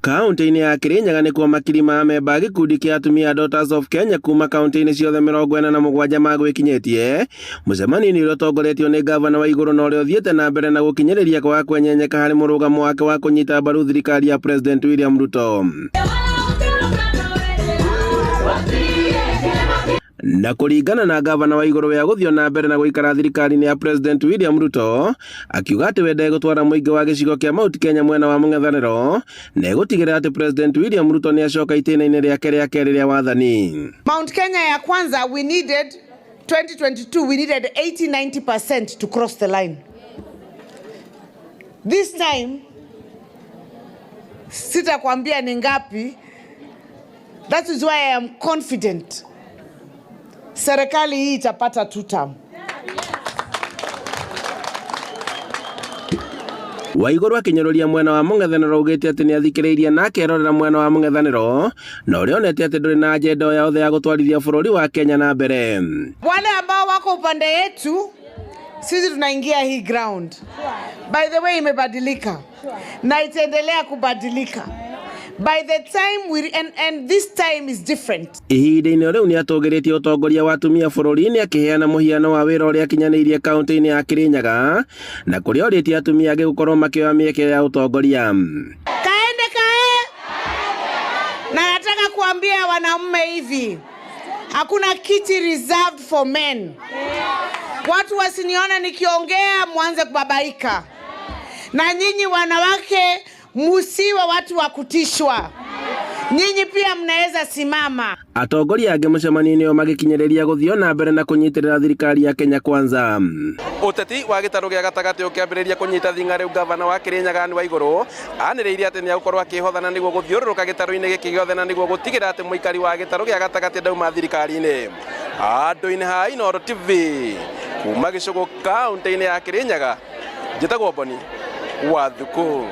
Kaunti-inĩ ya Kirinyaga nĩkuo makiri ma memba gĩkundi kĩa atumia Daughters of Kenya kuma kaunti-inĩ ciothe 47 magwĩkinyĩtie mũcemanio ũrĩa ũtongoretio nĩ gavana wa Igũrũ na ũrĩa ũthiĩte na mbere na gũkinyĩrĩria kwaga kwenyenyeka harĩ mũrũgamo wake wa kũnyita mbaru thirikari ya President William Ruto. Na kũringana na gavana wa Igũrũ wa gũthio na mbere na gũikara thirikari-inĩ ya President William Ruto, akiuga atĩ wende gũtwara mũingĩ wa gĩcigo kĩa Mount Kenya mwena wa mũng'ethanĩro na gũtigĩrĩra atĩ President William Ruto nĩ acoka itĩna-inĩ rĩake rĩa kerĩ rĩa wathani. Mount Kenya ya kwanza we needed 2022 we needed 80-90% to cross the line. This time sitakwambia ni ngapi. That is why I am confident serikali hii itapata 2 term. Waigũrũ akinyũrũria mwena wa mũng'ethanĩro ugĩte atĩ nĩ athikĩrĩirie na akerorera mwena wa mũng'ethanĩro na ũrĩa onete atĩ ndũrĩ na ajenda ya othe ya gũtwarithia bũrũri wa Kenya na mbere. Wale ambao wako upande yetu sisi tunaingia hii ground. By the way imebadilika na itaendelea kubadilika. By the time and this time is different. Ihinda-inĩ rĩu nĩ atũgĩrĩtie ũtongoria wa atumia bũrũri-inĩ akĩheana mũhiano wa wĩra ũrĩa akinyanĩirie kaunti-inĩ ya Kirinyaga na kũrĩa orĩtie atumia gũkorwo makĩoya mĩeke ya ũtongoria. Kaende kae. Na nataka kuambia wanaume hivi. Hakuna kiti reserved for men. Watu wasiniona nikiongea mwanze kubabaika. Na nyinyi wanawake musiwe watu wa kutishwa. Nyinyi pia mnaweza simama. Atongoria angĩ mũcemanio-inĩ ũyũ magĩkinyĩrĩria gũthio na mbere na kũnyitĩrĩra thirikari ya Kenya Kwanza. Ũteti wa gĩtarũ gĩa gatagatĩ ũkĩambĩrĩria kũnyita thing'a rĩu gavana wa Kirinyaga wa Igũrũ anĩrĩirie atĩ nĩ agũkorwo akĩhothana nĩguo gũthiũrũrũka gĩtarũ-inĩ gĩkĩ gĩothe na nĩguo gũtigĩrĩra atĩ mũikari wa gĩtarũ gĩa gatagatĩ ndauma thirikari-inĩ. Andũ-inĩ ha Inooro TV kuma gĩcũgũ kaunti-inĩ ya Kirinyaga njĩtagwo Boni Wathuku.